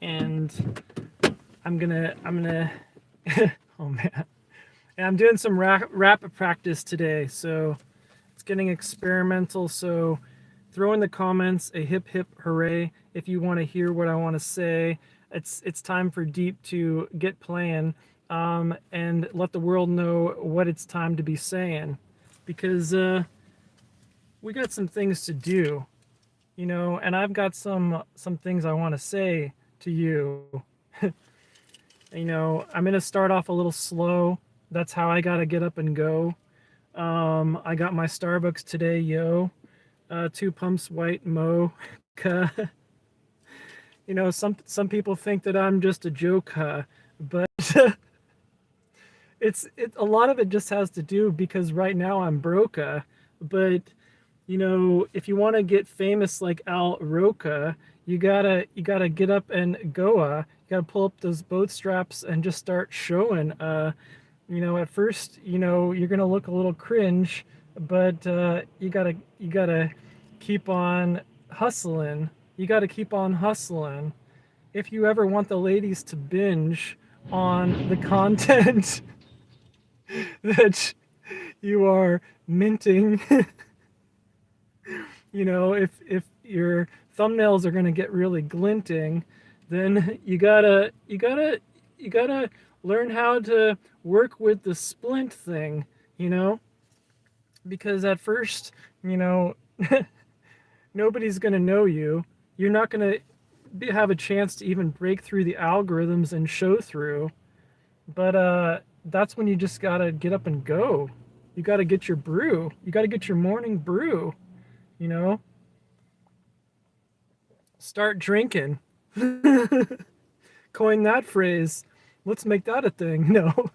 and I'm gonna oh man, and I'm doing some rap practice today, so it's getting experimental. So throw in the comments a hip hip hooray if you want to hear what I want to say. It's time for Deep to get playing, and let the world know what it's time to be saying, because we got some things to do, and I've got some things I want to say to you. I'm gonna start off a little slow. That's how I gotta get up and go. I got my Starbucks today, yo. Two pumps white mocha. Some people think that I'm just a joke, but a lot of it just has to do because right now I'm broke. But if you want to get famous like Al Roca, you gotta get up and go. You gotta pull up those boat straps and just start showing. At first, you're gonna look a little cringe, but you gotta keep on hustling. You gotta keep on hustling. If you ever want the ladies to binge on the content that you are minting, if your thumbnails are gonna get really glinting, then you gotta learn how to work with the splint thing, you know, because at first, you know, nobody's gonna know you. You're not gonna have a chance to even break through the algorithms and show through. But that's when you just gotta get up and go. You gotta get your brew. You gotta get your morning brew. You know, start drinking. Coin that phrase. Let's make that a thing. No,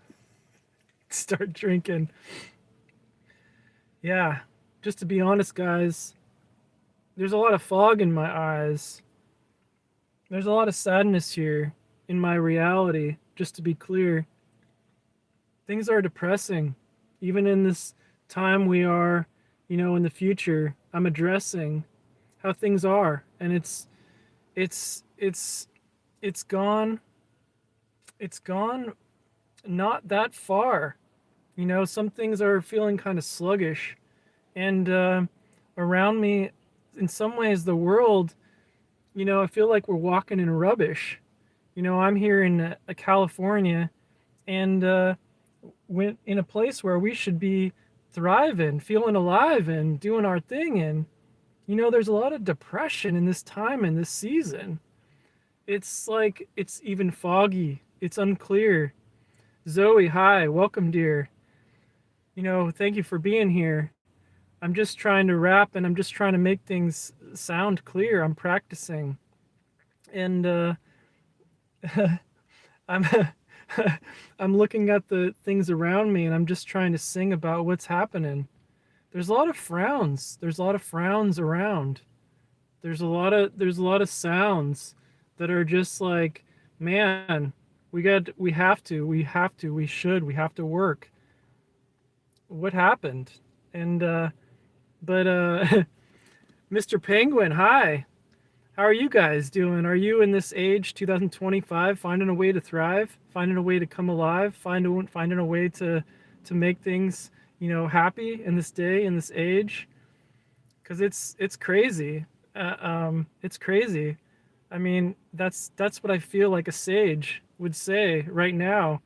start drinking. Yeah, just to be honest, guys, there's a lot of fog in my eyes. There's a lot of sadness here in my reality, just to be clear. Things are depressing. Even in this time we are, in the future, I'm addressing how things are. And it's it's gone it's gone not that far. Some things are feeling kind of sluggish. And around me, in some ways, the world, I feel like we're walking in rubbish. I'm here in California, and went in a place where we should be thriving, feeling alive, and doing our thing. And there's a lot of depression in this time in this season. It's like it's even foggy. It's unclear. Zoe, hi, welcome, dear. Thank you for being here. I'm just trying to rap and I'm just trying to make things sound clear. I'm practicing. And I'm I'm looking at the things around me and I'm just trying to sing about what's happening. There's a lot of frowns. There's a lot of frowns around. There's a lot of sounds that are just like, man, we have to work. What happened? And but Mr. Penguin, hi. How are you guys doing? Are you in this age, 2025, finding a way to thrive, finding a way to come alive, finding a way to make things, happy in this day, in this age? Because it's crazy. It's crazy. I mean, that's what I feel like a sage would say right now,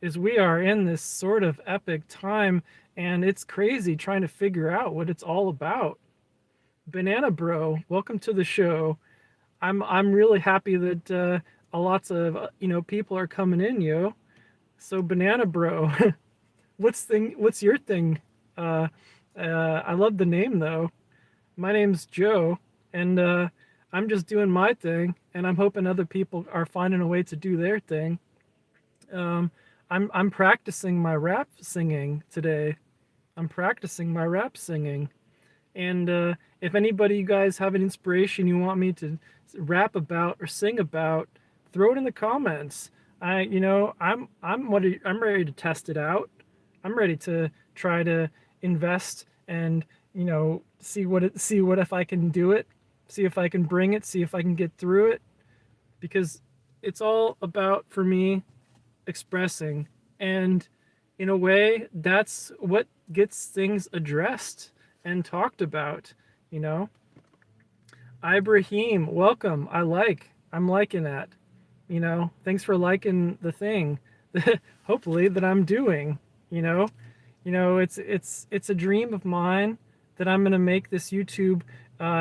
is we are in this sort of epic time, and it's crazy trying to figure out what it's all about. Banana Bro, welcome to the show. I'm really happy that lots of people are coming in, yo. So Banana Bro, what's your thing? I love the name though. My name's Joe, and I'm just doing my thing, and I'm hoping other people are finding a way to do their thing. Um, I'm practicing my rap singing today. I'm practicing my rap singing. And if anybody, you guys have an inspiration you want me to rap about or sing about, throw it in the comments. I'm ready to test it out. I'm ready to try to invest and see what if I can do it, see if I can bring it, see if I can get through it, because it's all about, for me, expressing. And in a way, that's what gets things addressed and talked about, you know? Ibrahim, welcome. I'm liking that. You know, thanks for liking the thing. Hopefully that I'm doing, you know. It's a dream of mine that I'm gonna make this YouTube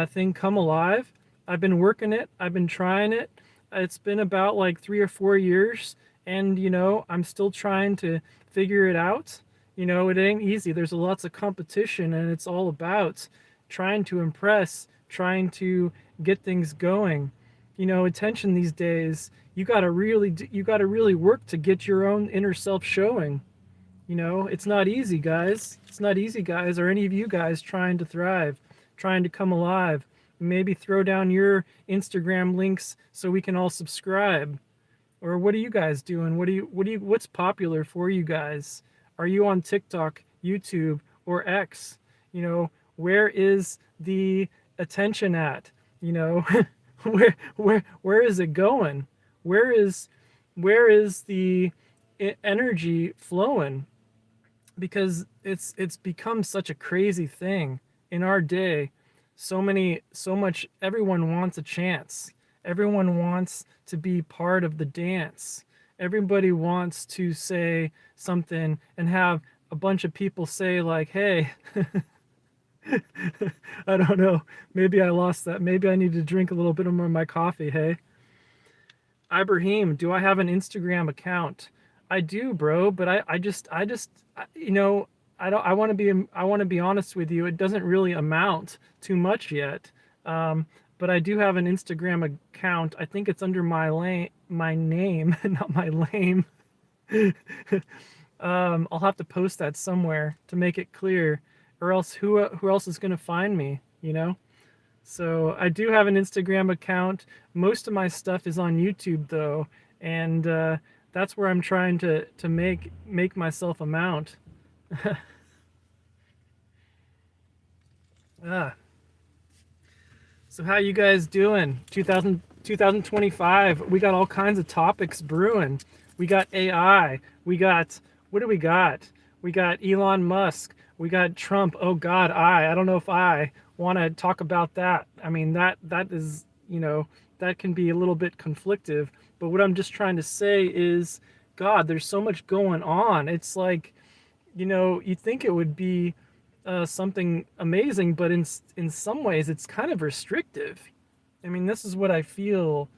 thing come alive. I've been working it. I've been trying it. It's been about like 3 or 4 years, and I'm still trying to figure it out. It ain't easy. There's lots of competition, and it's all about trying to impress, trying to get things going. Attention these days, you gotta really work to get your own inner self showing. It's not easy, guys. It's not easy, guys. Are any of you guys trying to thrive, trying to come alive? Maybe throw down your Instagram links so we can all subscribe. Or what are you guys doing? What's popular for you guys? Are you on TikTok, YouTube, or X? Where is the attention at? Where is it going? Where is the energy flowing? Because it's become such a crazy thing in our day. So much, everyone wants a chance. Everyone wants to be part of the dance. Everybody wants to say something and have a bunch of people say like, hey, I don't know, maybe I lost that. Maybe I need to drink a little bit more of my coffee, hey. Ibrahim, do I have an Instagram account? I do, bro, but I want to be honest with you. It doesn't really amount to much yet. But I do have an Instagram account. I think it's under my name, not my lame. I'll have to post that somewhere to make it clear, or else who else is gonna find me? So I do have an Instagram account. Most of my stuff is on YouTube though, and that's where I'm trying to make myself amount. So how you guys doing? 2025. We got all kinds of topics brewing. We got AI. We got, what do we got? We got Elon Musk. We got Trump. Oh God, I don't know if I want to talk about that. I mean, that is, that can be a little bit conflictive. But what I'm just trying to say is, God, there's so much going on. It's like, you'd think it would be something amazing, but in some ways it's kind of restrictive. I mean, this is what I feel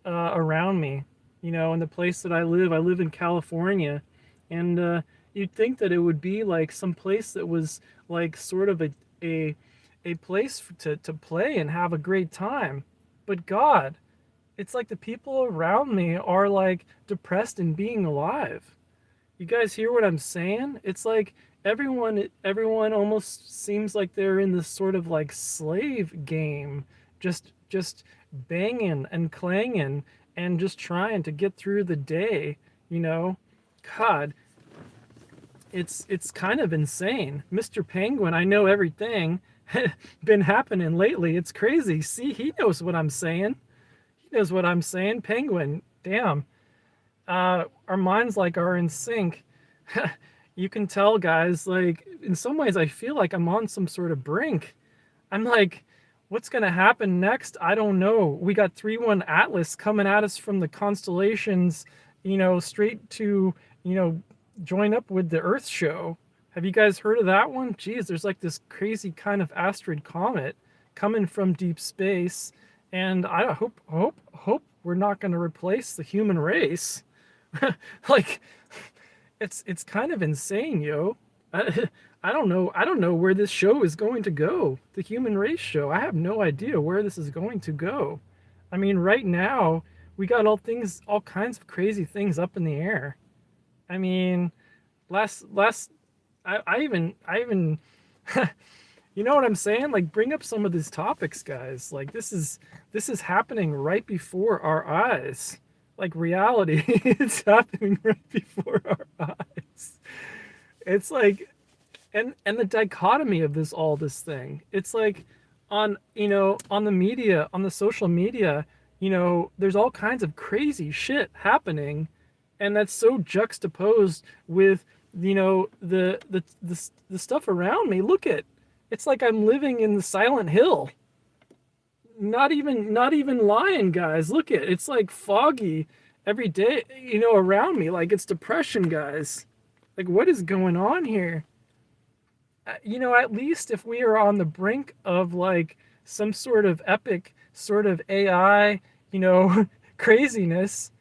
around me. In the place that I live in California, and you'd think that it would be like some place that was like sort of a place to play and have a great time. But God, it's like the people around me are like depressed in being alive. You guys hear what I'm saying? It's like everyone almost seems like they're in this sort of like slave game, just banging and clanging and just trying to get through the day. God, it's kind of insane. Mr. Penguin, I know everything been happening lately. It's crazy. See, he knows what I'm saying. He knows what I'm saying. Penguin, damn. Our minds like are in sync. You can tell, guys, like in some ways I feel like I'm on some sort of brink. I'm like, what's gonna happen next? I don't know. We got 3-1 Atlas coming at us from the constellations, straight to, join up with the Earth show. Have you guys heard of that one? Geez, there's like this crazy kind of asteroid comet coming from deep space, and I hope we're not gonna replace the human race. Like, it's kind of insane, yo. I don't know where this show is going to go. The human race show. I have no idea where this is going to go. I mean, right now we got all kinds of crazy things up in the air. I mean, I even you know what I'm saying? Like, bring up some of these topics, guys. Like, this is happening right before our eyes. Like reality, it's happening right before our eyes. It's like, and the dichotomy of this thing. It's like on the media, on the social media, there's all kinds of crazy shit happening, and that's so juxtaposed with the stuff around me. Look at, it's like I'm living in the Silent Hill. Not even lying, guys. Look at, it's like foggy every day, around me. Like it's depression, guys. Like what is going on here? At least if we are on the brink of like some sort of epic sort of AI, craziness,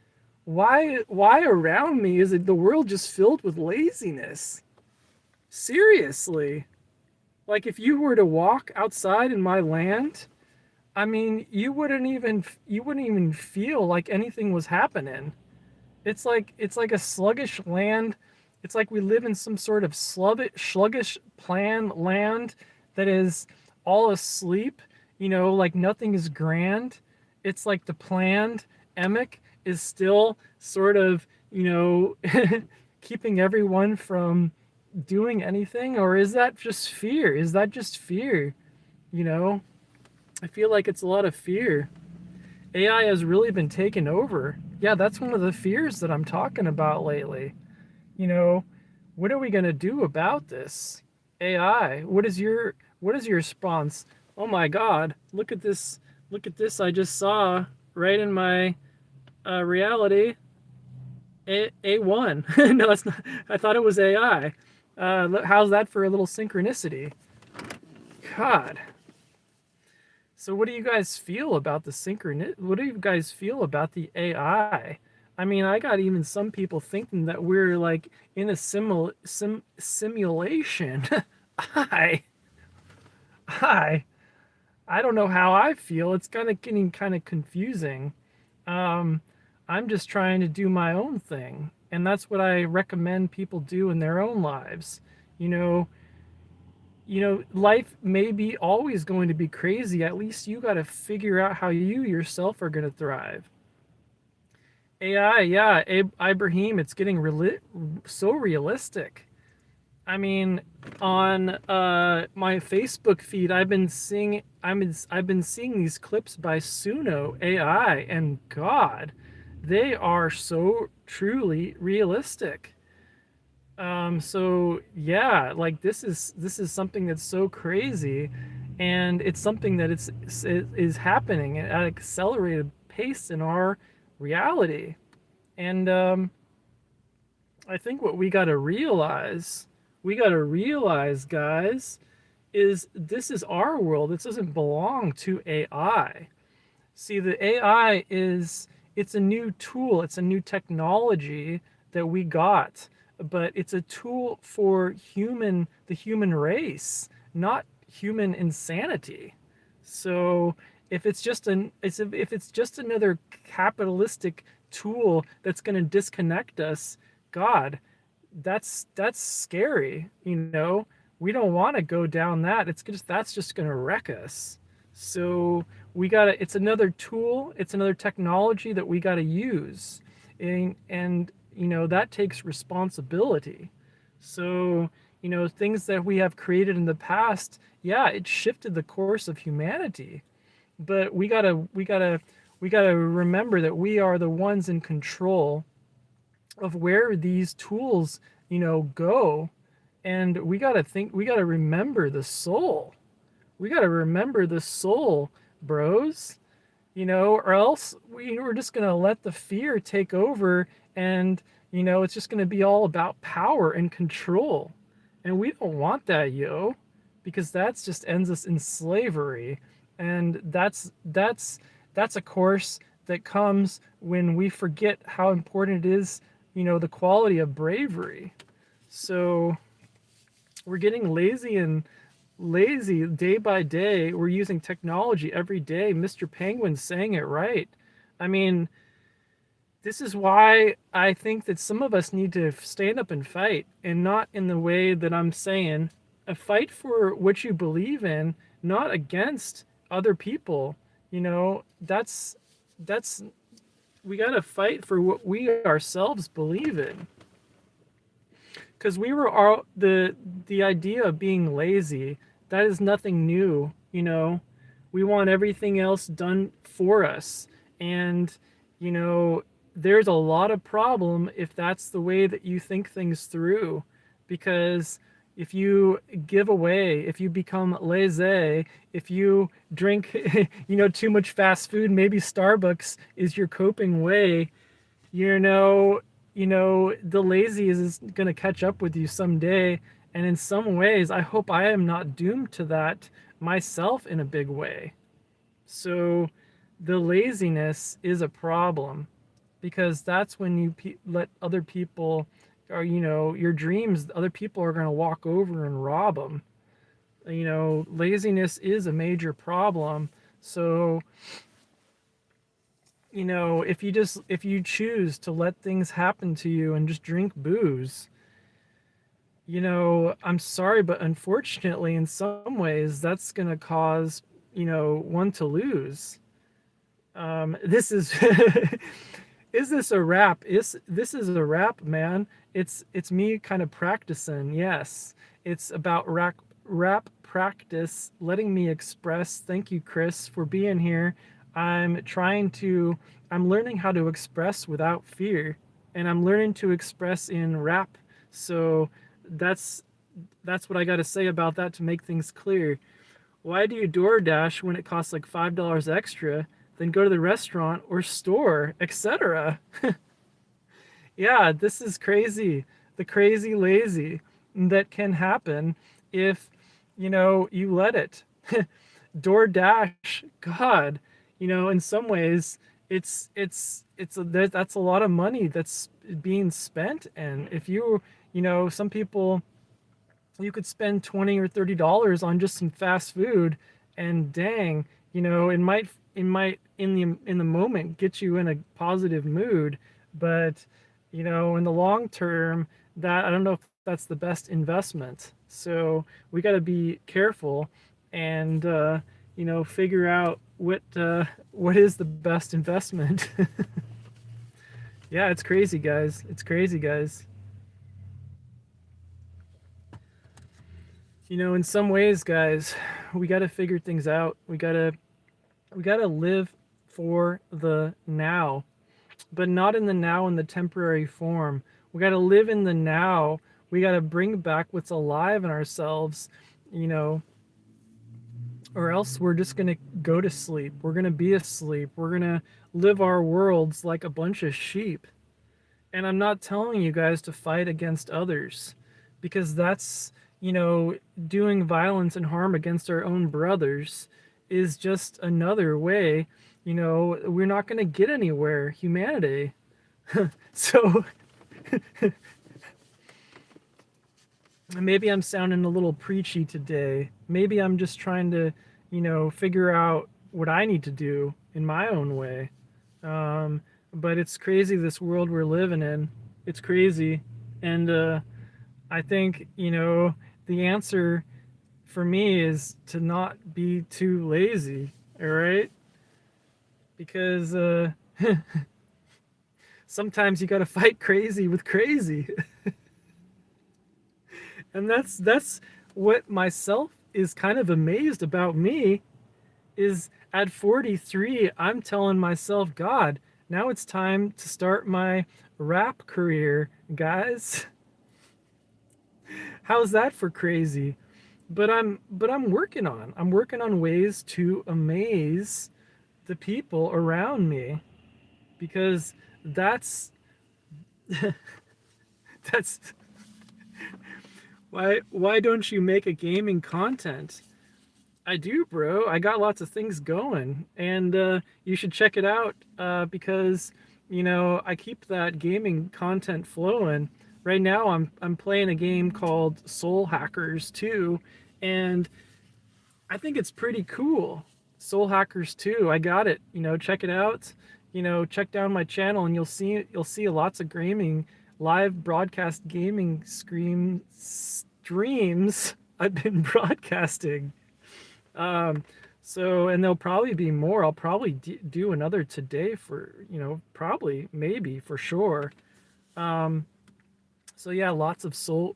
why around me is it the world just filled with laziness? Seriously. Like if you were to walk outside in my land, I mean, you wouldn't even feel like anything was happening. It's like a sluggish land. It's like we live in some sort of sluggish plan land that is all asleep. Like nothing is grand. It's like the planned emic is still sort of keeping everyone from doing anything, or is that just fear? Is that just fear? You know, I feel like it's a lot of fear. AI has really been taken over. Yeah, that's one of the fears that I'm talking about lately. You know, what are we going to do about this? AI, what is your response? Oh my god, look at this. Look at this I just saw right in my reality. A1. No, it's not. I thought it was AI. How's that for a little synchronicity? God. So what do you guys feel about the what do you guys feel about the AI? I mean, I got even some people thinking that we're like in a simulation. I I I don't know how I feel. It's kind of getting kind of confusing. Um, I'm just trying to do my own thing, and that's what I recommend people do in their own lives. You know, life may be always going to be crazy. At least you got to figure out how you yourself are going to thrive. AI, yeah, Ibrahim, it's getting so realistic. I mean, on my Facebook feed, I've been seeing these clips by Suno AI, and God, they are so truly realistic. So yeah, like this is something that's so crazy, and it's something that is happening at an accelerated pace in our reality. And I think what we got to realize, guys, is this is our world. This doesn't belong to AI. See, the AI it's a new tool, it's a new technology that we got, but it's a tool for the human race, not human insanity. So if it's just another capitalistic tool that's going to disconnect us, God, that's scary. We don't want to go down that. That's just going to wreck us. So it's another tool, it's another technology that we got to use. And that takes responsibility. So things that we have created in the past, yeah, it shifted the course of humanity, but we gotta remember that we are the ones in control of where these tools go. And we gotta remember the soul. We got to remember the soul, bros. Or else we're just going to let the fear take over, and it's just going to be all about power and control. And we don't want that, because that's just ends us in slavery. And that's a course that comes when we forget how important it is, the quality of bravery. So we're getting lazy day by day. We're using technology every day. Mr. Penguin's saying it right. I mean, this is why I think that some of us need to stand up and fight, and not in the way that I'm saying. A fight for what you believe in, not against other people. That's we got to fight for what we ourselves believe in. Because we were all the idea of being lazy, that is nothing new. We want everything else done for us, And, you know, there's a lot of problem if that's the way that you think things through. Because if you give away, if you become laissez, if you drink, too much fast food, maybe Starbucks is your coping way, you know, the lazy is going to catch up with you someday. And in some ways, I hope I am not doomed to that myself in a big way. So the laziness is a problem because that's when you let other people, or your dreams, other people are going to walk over and rob them. Laziness is a major problem. So if you choose to let things happen to you and just drink booze, I'm sorry, but unfortunately, in some ways, that's going to cause, one to lose. This is is this a rap? This is a rap, man? It's me kind of practicing. Yes, it's about rap practice, letting me express. Thank you, Chris, for being here. I'm learning how to express without fear, and I'm learning to express in rap. So that's that's what I got to say about that to make things clear. Why do you DoorDash when it costs like $5 extra, then go to the restaurant or store, etc.? Yeah, this is crazy. The crazy lazy that can happen if you let it. DoorDash, God, in some ways that's a lot of money that's being spent. And if some people, you could spend 20 or $30 on just some fast food, and dang, it might in the moment get you in a positive mood, but in the long term, that I don't know if that's the best investment. So we got to be careful and figure out what is the best investment. Yeah, it's crazy, guys. It's crazy, guys. In some ways, guys, we got to figure things out. We got to live for the now, but not in the now in the temporary form. We got to live in the now. We got to bring back what's alive in ourselves, you know, or else we're just going to go to sleep. We're going to be asleep. We're going to live our worlds like a bunch of sheep. And I'm not telling you guys to fight against others, because that's, doing violence and harm against our own brothers is just another way. We're not going to get anywhere, humanity. So maybe I'm sounding a little preachy today. Maybe I'm just trying to, figure out what I need to do in my own way. But it's crazy, this world we're living in. It's crazy. And I think, the answer for me is to not be too lazy, all right? Because sometimes you got to fight crazy with crazy. And that's what myself is kind of amazed about me, is at 43 I'm telling myself, God, now it's time to start my rap career, guys. How's that for crazy? But I'm working on ways to amaze the people around me, because that's why don't you make a gaming content? I do, bro. I got lots of things going, and you should check it out, because I keep that gaming content flowing. Right now, I'm playing a game called Soul Hackers 2, and I think it's pretty cool. Soul Hackers 2. I got it. Check it out. Check down my channel, and you'll see lots of gaming, live broadcast gaming streams I've been broadcasting. Um, so, and there'll probably be more. I'll probably do another today for, probably, maybe, for sure. Um, so yeah, lots of Soul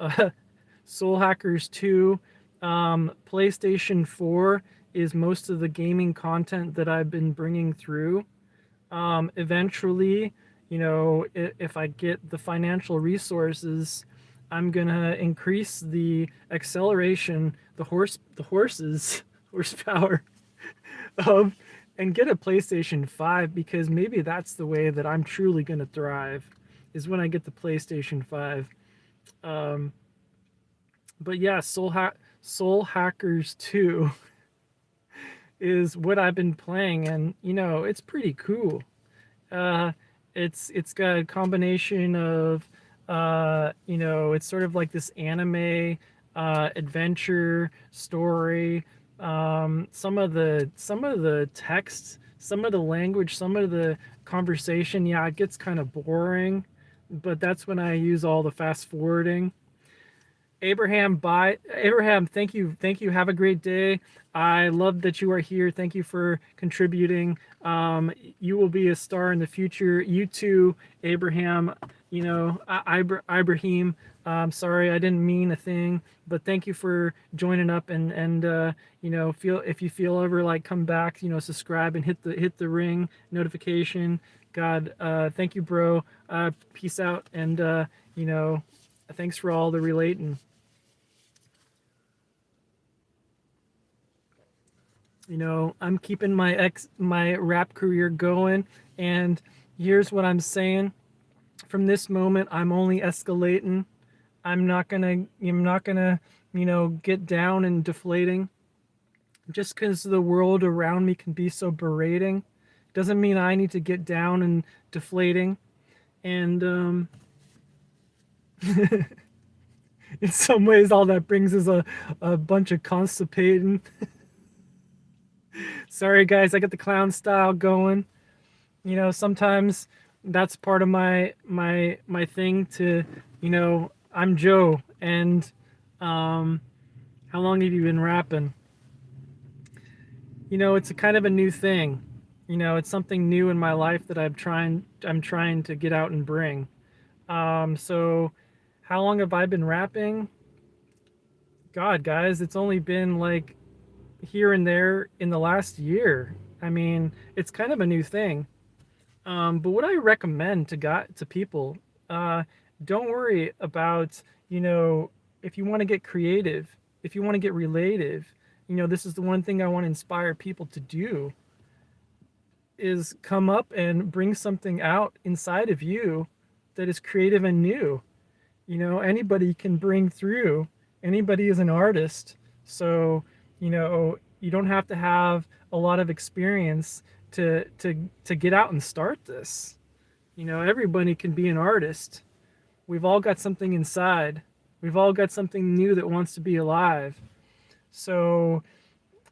Hackers 2. PlayStation 4 is most of the gaming content that I've been bringing through. Eventually, if I get the financial resources, I'm gonna increase the acceleration, the horses horsepower of, and get a PlayStation 5, because maybe that's the way that I'm truly gonna thrive, is when I get the PlayStation 5. Um, but yeah, Soul Hackers 2 is what I've been playing, and it's pretty cool. Uh, it's got a combination of it's sort of like this anime adventure story. Some of the text, some of the language, some of the conversation, yeah, it gets kind of boring, but that's when I use all the fast forwarding. Abraham, thank you. Have a great day. I love that you are here. Thank you for contributing. You will be a star in the future. You too, Abraham. Ibrahim. Sorry, I didn't mean a thing, but thank you for joining up, and feel, if you feel ever like, come back, subscribe and hit the ring notification. God, thank you, bro. Peace out, and thanks for all the relating. I'm keeping my rap career going, and here's what I'm saying. From this moment, I'm only escalating. I'm not gonna get down and deflating. Just because the world around me can be so berating, doesn't mean I need to get down and deflating. And in some ways, all that brings is a bunch of constipating. Sorry, guys, I got the clown style going. Sometimes that's part of my thing to, I'm Joe, and how long have you been rapping? It's a kind of a new thing. It's something new in my life that I'm trying to get out and bring. So how long have I been rapping? God, guys, it's only been like here and there in the last year. I mean, it's kind of a new thing. But what I recommend to people, uh, don't worry about, if you want to get creative, if you want to get relative, this is the one thing I want to inspire people to do, is come up and bring something out inside of you that is creative and new. Anybody can bring through. Anybody is an artist. So, you don't have to have a lot of experience to get out and start this. Everybody can be an artist. We've all got something inside. We've all got something new that wants to be alive. So,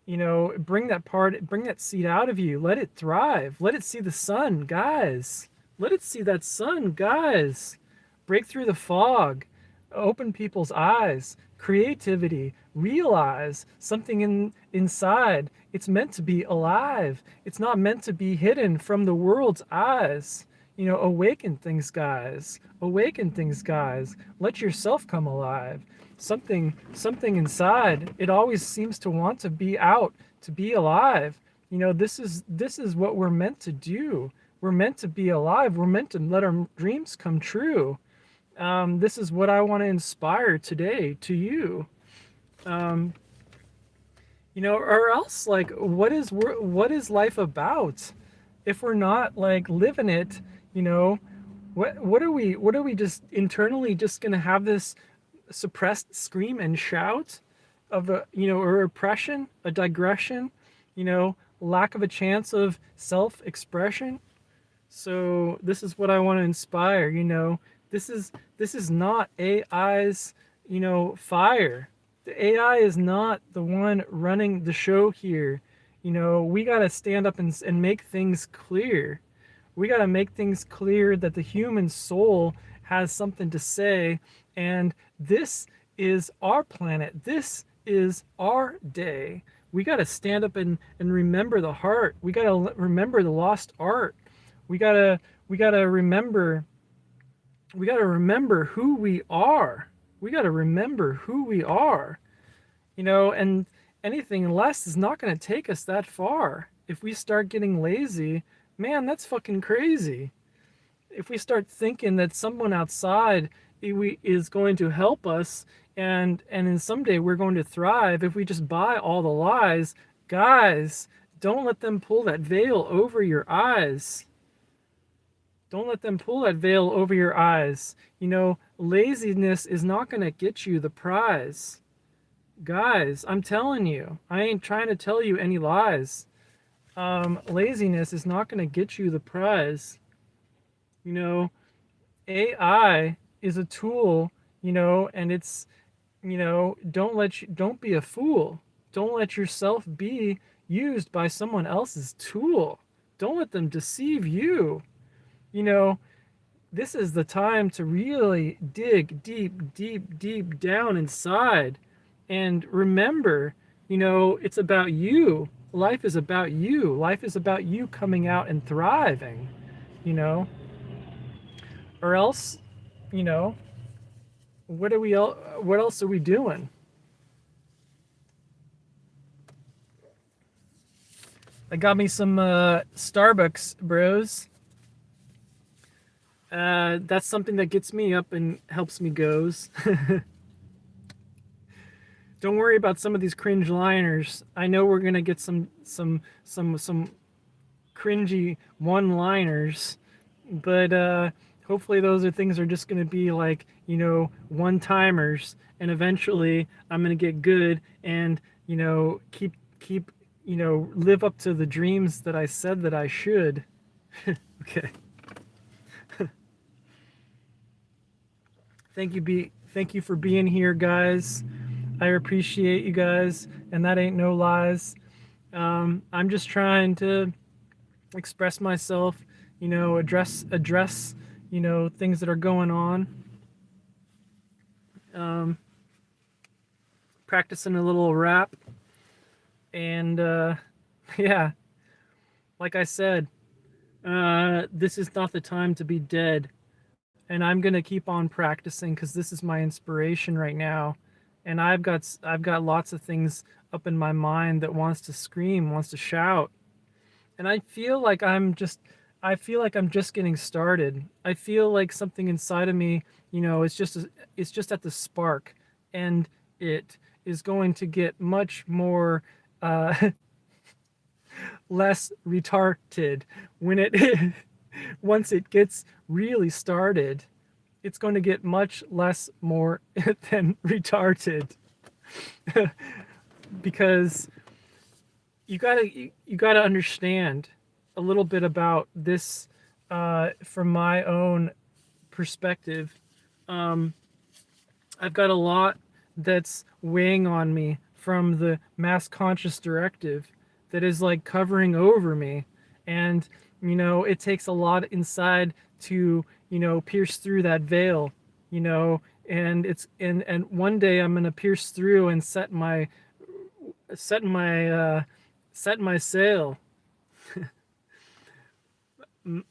bring that seed out of you. Let it thrive. Let it see the sun, guys. Let it see that sun, guys. Break through the fog. Open people's eyes. Creativity. Realize something inside. It's meant to be alive. It's not meant to be hidden from the world's eyes. Awaken things, guys. Awaken things, guys. Let yourself come alive. Something inside. It always seems to want to be out, to be alive. This is what we're meant to do. We're meant to be alive. We're meant to let our dreams come true. This is what I want to inspire today to you. Or else, like, what is life about if we're not like living it? What are we just internally just gonna have this suppressed scream and shout of a repression, a digression, lack of a chance of self-expression? So this is what I want to inspire. This is not AI's fire. The AI is not the one running the show here. We got to stand up and make things clear. We got to make things clear that the human soul has something to say, and this is our planet. This is our day. We got to stand up and remember the heart. We got to remember the lost art. We got to remember who we are. We got to remember who we are. And anything less is not going to take us that far. If we start getting lazy, man, that's fucking crazy. If we start thinking that someone outside is going to help us, and in someday we're going to thrive if we just buy all the lies, guys, don't let them pull that veil over your eyes. Don't let them pull that veil over your eyes. Laziness is not going to get you the prize. Guys, I'm telling you, I ain't trying to tell you any lies. Laziness is not going to get you the prize. You know, AI is a tool, and it's, don't be a fool. Don't let yourself be used by someone else's tool. Don't let them deceive you. You know, this is the time to really dig deep, deep, deep down inside and remember, it's about you. Life is about you. Life is about you coming out and thriving, you know, or else, you know, what else are we doing? I got me some Starbucks, bros. That's something that gets me up and helps me goes. Don't worry about some of these cringe liners. I know we're gonna get some cringy one-liners, but hopefully those are things are just gonna be like one-timers, and eventually I'm gonna get good and keep live up to the dreams that I said that I should. Okay. Thank you for being here, guys. I appreciate you guys, and that ain't no lies. I'm just trying to express myself, address things that are going on. Practicing a little rap, and yeah, like I said, this is not the time to be dead, and I'm gonna keep on practicing because this is my inspiration right now, and I've got lots of things up in my mind that wants to scream, wants to shout, and I feel like I'm just getting started. I feel like something inside of me, it's just at the spark, and it is going to get much more less retarded when it once it gets really started. It's going to get much less more than retarded because you gotta understand a little bit about this from my own perspective. Um, I've got a lot that's weighing on me from the mass conscious directive that is like covering over me, and it takes a lot inside to pierce through that veil, and and one day I'm gonna pierce through and set my set my sail.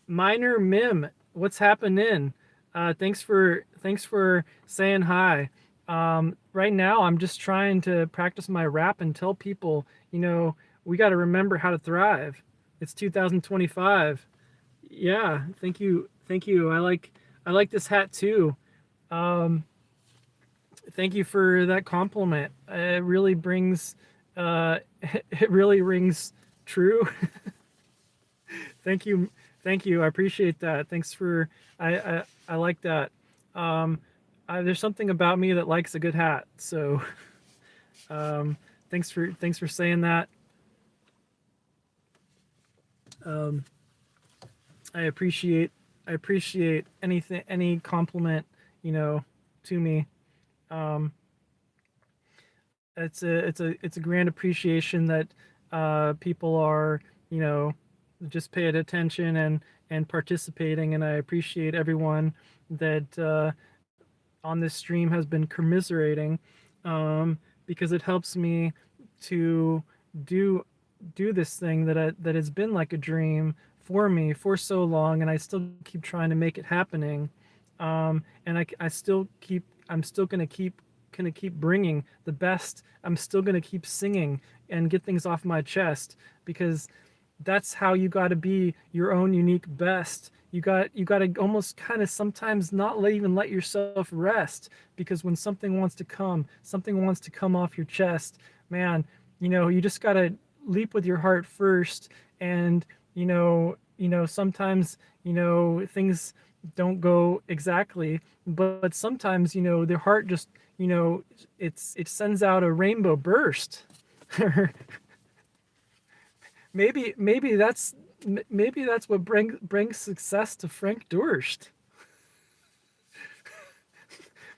Minor Mim, what's happening? Thanks for saying hi. Right now, I'm just trying to practice my rap and tell people, we got to remember how to thrive. It's 2025. Yeah, thank you. I like this hat too. Um, Thank you for that compliment. It really brings, it really rings true. Thank you, thank you. I appreciate that. Thanks for I like that. Um, there's something about me that likes a good hat. So um, thanks for saying that. Um, I appreciate I appreciate any compliment you know to me. Um, it's a grand appreciation that people are you know just paying attention and participating, and I appreciate everyone that on this stream has been commiserating, um, because it helps me to do do this thing that has been like a dream for me for so long, and I still keep trying to make it happening. And I'm still going to keep gonna keep bringing the best. I'm still gonna keep singing and get things off my chest, because that's how you got to be your own unique best. You got to almost kind of sometimes not even let yourself rest, because when something wants to come off your chest, man, you just got to leap with your heart first. And sometimes things don't go exactly, but sometimes the heart just it sends out a rainbow burst. Maybe that's what brings success to Frank Durst.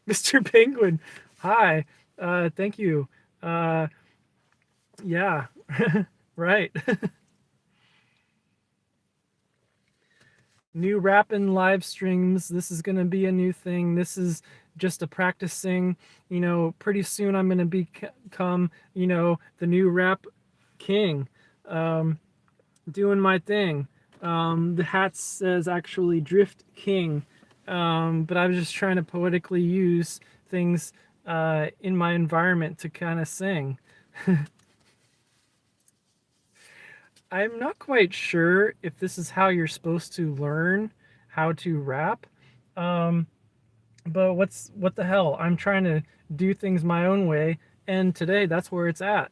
Mr. Penguin, hi. Thank you. Uh, yeah, right. New rapping live streams. This is gonna be a new thing. This is just a practicing. Pretty soon I'm gonna become the new rap king. Doing my thing. The hat says actually Drift King, but I was just trying to poetically use things in my environment to kind of sing. I'm not quite sure if this is how you're supposed to learn how to rap, um, but what the hell? I'm trying to do things my own way, and today that's where it's at.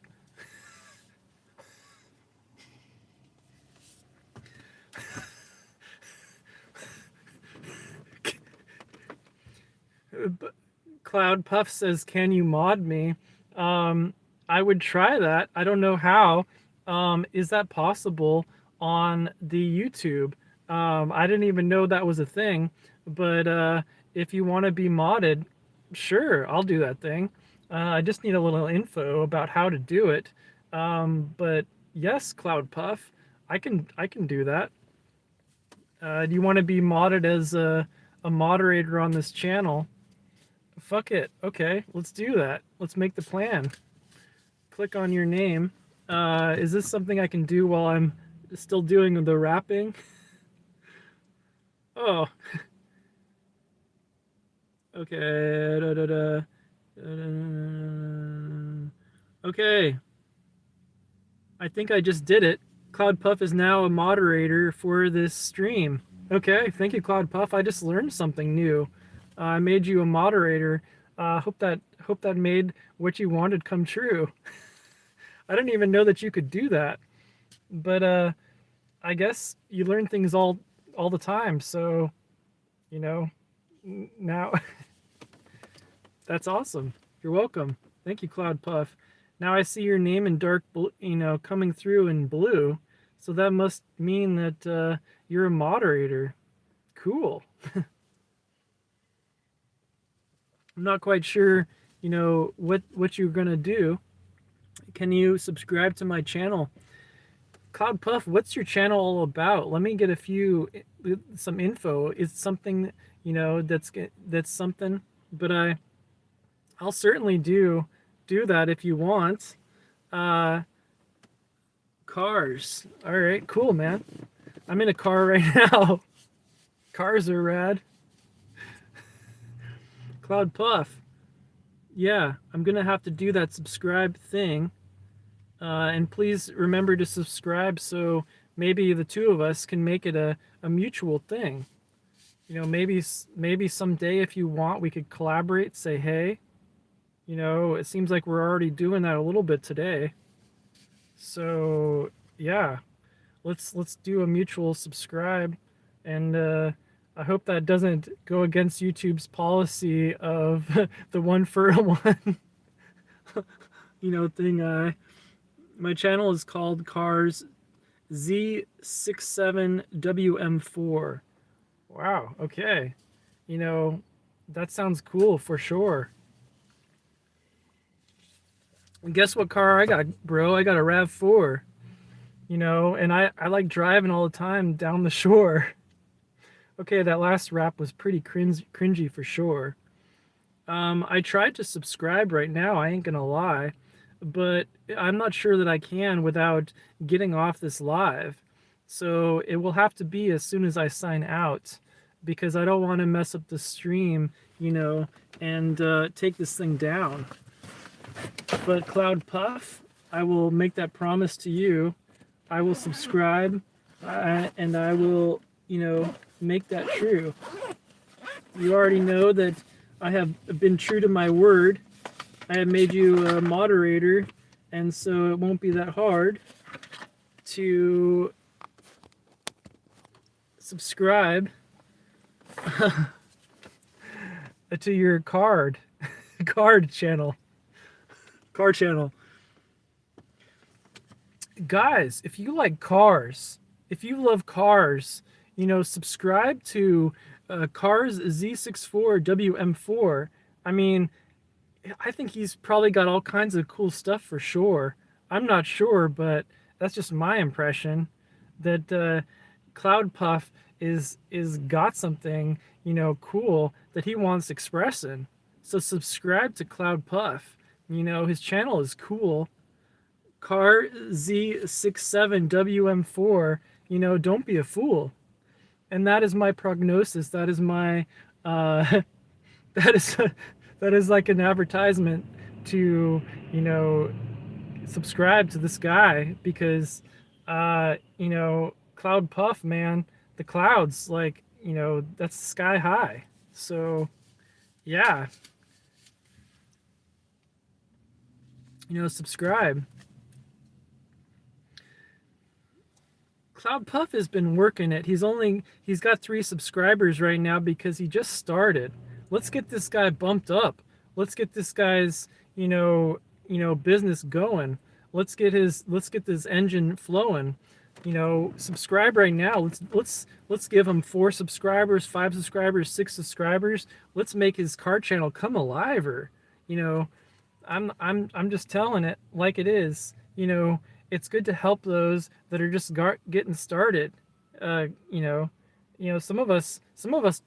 Cloud Puff says, "Can you mod me?" I would try that. I don't know how. Is that possible on the YouTube? I didn't even know that was a thing. But if you want to be modded, sure, I'll do that thing. I just need a little info about how to do it. But yes, Cloud Puff, I can do that. Do you want to be modded as a moderator on this channel? Fuck it. Okay, let's do that. Let's make the plan. Click on your name. Is this something I can do while I'm still doing the rapping? Oh, okay. Da, da, da. Da, da, da. Okay, I think I just did it. Cloud Puff is now a moderator for this stream. Okay, thank you, Cloud Puff. I just learned something new. I made you a moderator. Hope that made what you wanted come true. I didn't even know that you could do that. But I guess you learn things all the time. So you know now that's awesome. You're welcome. Thank you, Cloud Puff. Now I see your name in dark, coming through in blue. So that must mean that you're a moderator. Cool. I'm not quite sure, what you're gonna do. Can you subscribe to my channel? Cloud Puff, what's your channel all about? Let me get some info. It's something, that's something, but I'll certainly do that if you want. Cars. All right, cool, man. I'm in a car right now. Cars are rad. Cloud Puff. Yeah, I'm gonna have to do that subscribe thing. And please remember to subscribe, so maybe the two of us can make it a mutual thing. Maybe someday, if you want, we could collaborate, say hey. It seems like we're already doing that a little bit today. So yeah, let's do a mutual subscribe, and I hope that doesn't go against YouTube's policy of the one for one thing. My channel is called Cars Z67WM4. Wow, okay. That sounds cool for sure. And guess what car I got, bro? I got a RAV4. And I like driving all the time down the shore. Okay, that last rap was pretty cringy for sure. I tried to subscribe right now, I ain't gonna lie, but I'm not sure that I can without getting off this live. So it will have to be as soon as I sign out. because I don't want to mess up the stream, and take this thing down. But Cloud Puff, I will make that promise to you. I will subscribe, and I will, make that true. You already know that I have been true to my word. I have made you a moderator, and so it won't be that hard to subscribe to your card channel. Guys, if you like cars, if you love cars, subscribe to Cars Z64WM4. I mean, I think he's probably got all kinds of cool stuff for sure. I'm not sure, but that's just my impression that Cloud Puff is got something, cool that he wants expressing. So subscribe to Cloud Puff. His channel is cool. Car Z67WM4, don't be a fool. And that is my prognosis. That is my that is like an advertisement to, subscribe to this guy, because Cloud Puff, man, the clouds, like, that's sky high. So yeah, subscribe. Cloud Puff has been working it. He's got 3 subscribers right now because he just started. Let's get this guy bumped up. Let's get this guy's, business going. Let's get this engine flowing. Subscribe right now. Let's give him 4 subscribers, 5 subscribers, 6 subscribers. Let's make his car channel come alive. I'm just telling it like it is. It's good to help those that are just getting started. Some of us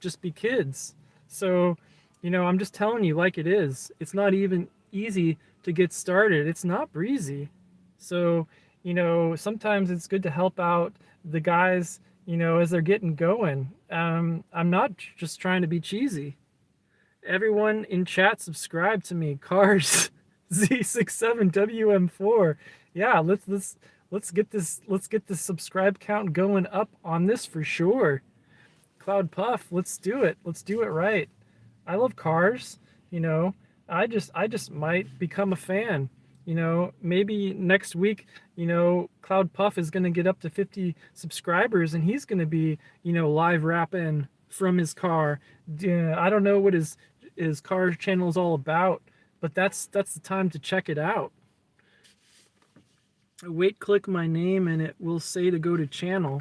just be kids. So, I'm just telling you like it is. It's not even easy to get started. It's not breezy. So, sometimes it's good to help out the guys, as they're getting going. I'm not just trying to be cheesy. Everyone in chat, subscribe to me. Cars Z67WM4. Yeah, let's get this subscribe count going up on this for sure. Cloud Puff, let's do it. Let's do it right. I love cars, I just might become a fan. Maybe next week, Cloud Puff is going to get up to 50 subscribers and he's going to be, live rapping from his car. I don't know what his car channel is all about, but that's the time to check it out. Click my name and it will say to go to channel.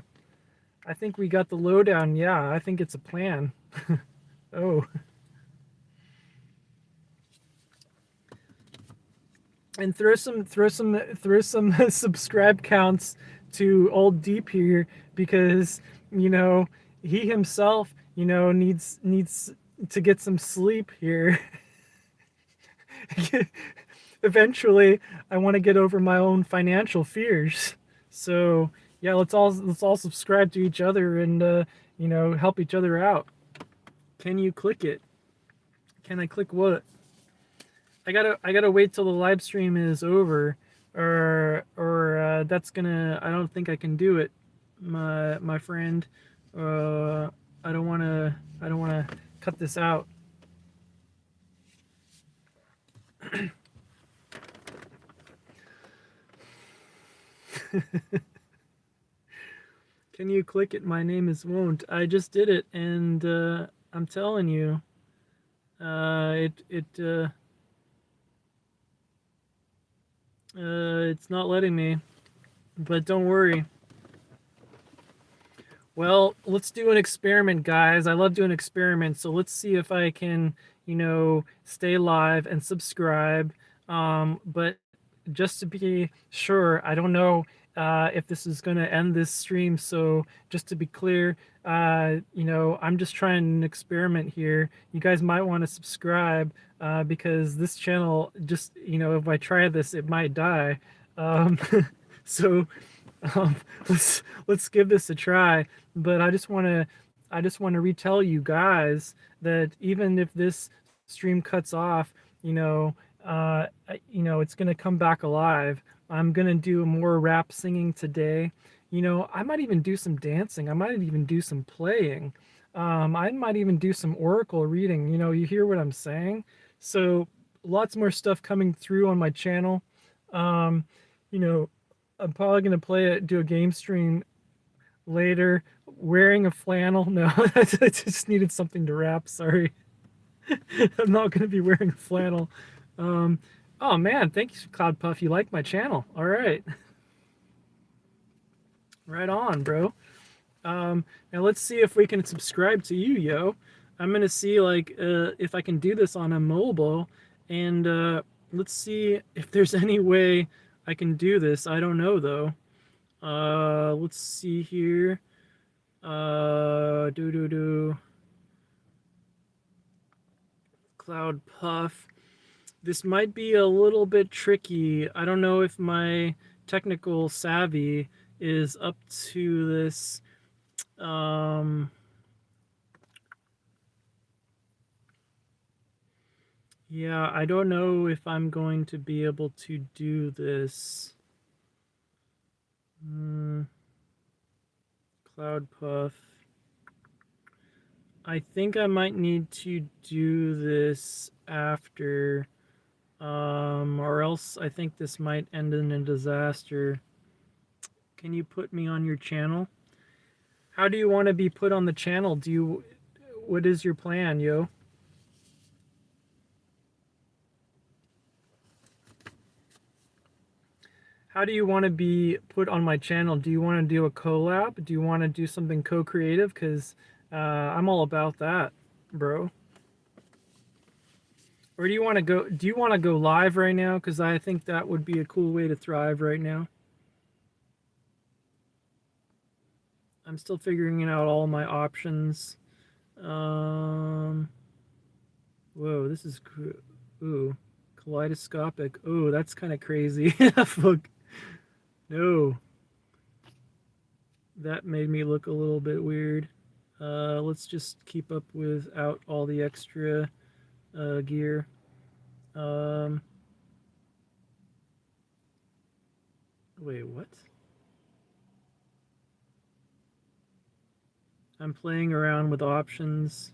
I think we got the lowdown. Yeah, I think it's a plan. Oh. And throw some subscribe counts to old Deep here, because he himself needs to get some sleep here. Eventually, I want to get over my own financial fears. So yeah, let's all subscribe to each other and help each other out. Can you click it? Can I click what? I gotta wait till the live stream is over, or that's gonna. I don't think I can do it, my friend. I don't wanna cut this out. Can you click it? My name is won't. I just did it, and I'm telling you, it's not letting me. But don't worry. Well, let's do an experiment, guys. I love doing experiments, so let's see if I can, stay live and subscribe. But just to be sure, I don't know if this is going to end this stream. So just to be clear, I'm just trying an experiment here. You guys might want to subscribe because this channel just, if I try this, it might die. So let's give this a try. But I just want to I just want to retell you guys that even if this stream cuts off, it's gonna come back alive. I'm gonna do more rap singing today. I might even do some dancing. I might even do some playing. I might even do some oracle reading. You hear what I'm saying? So lots more stuff coming through on my channel. Um, you know, I'm probably gonna do a game stream later wearing a flannel. No, I just needed something to wrap. Sorry. I'm not going to be wearing a flannel. Um, oh man, thank you, Cloud Puff. You like my channel. All right. Right on, bro. Now let's see if we can subscribe to you, yo. I'm going to see if I can do this on a mobile, and let's see if there's any way I can do this. I don't know though. Let's see here. Cloud Puff. This might be a little bit tricky. I don't know if my technical savvy is up to this. Yeah, I don't know if I'm going to be able to do this. Cloud Puff. I think I might need to do this after, or else I think this might end in a disaster. Can you put me on your channel? How do you want to be put on the channel? What is your plan, yo? How do you want to be put on my channel? Do you want to do a collab? Do you want to do something co-creative? Because I'm all about that, bro. Or do you want to go live right now? Because I think that would be a cool way to thrive right now. I'm still figuring out all my options. Whoa, this is cool. Ooh, kaleidoscopic. Oh, that's kind of crazy. Fuck. No. That made me look a little bit weird. Let's just keep up without all the extra gear. Wait, what? I'm playing around with options.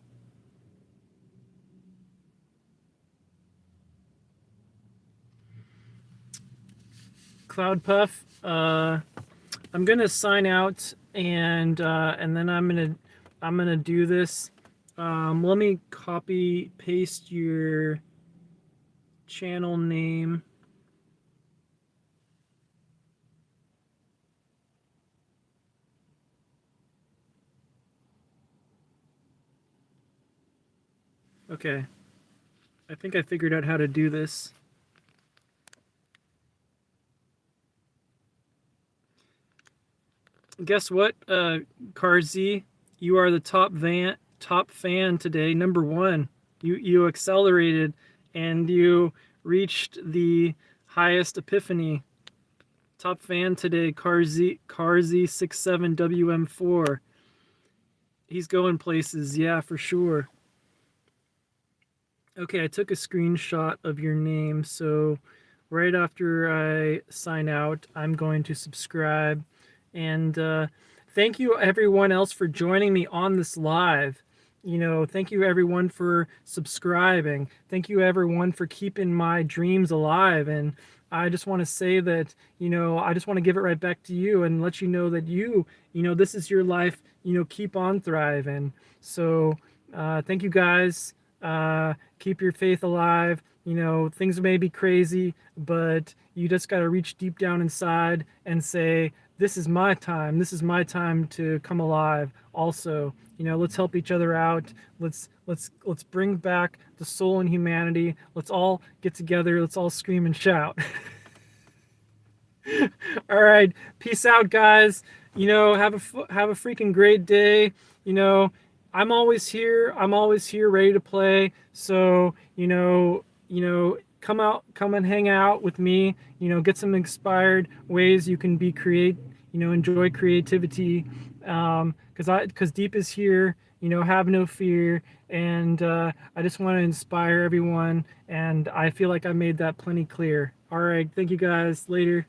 Cloud Puff, I'm gonna sign out and then I'm gonna do this. Let me copy paste your channel name. Okay. I think I figured out how to do this. Guess what, Carzy? You are the top fan today, #1. You accelerated and you reached the highest epiphany. Top fan today, Carzy67WM4. He's going places, yeah, for sure. Okay, I took a screenshot of your name, so right after I sign out, I'm going to subscribe. And thank you everyone else for joining me on this live. Thank you everyone for subscribing. Thank you everyone for keeping my dreams alive. And I just want to say that, I just want to give it right back to you and let you know that this is your life, keep on thriving. So thank you guys. Keep your faith alive. Things may be crazy, but you just got to reach deep down inside and say, this is my time. This is my time to come alive. Also, let's help each other out. Let's bring back the soul in humanity. Let's all get together. Let's all scream and shout. All right, peace out, guys. Have a freaking great day. I'm always here. I'm always here, ready to play. So come and hang out with me. Get some inspired ways you can enjoy creativity. Because Deep is here, you know, have no fear. And I just want to inspire everyone. And I feel like I made that plenty clear. All right. Thank you guys. Later.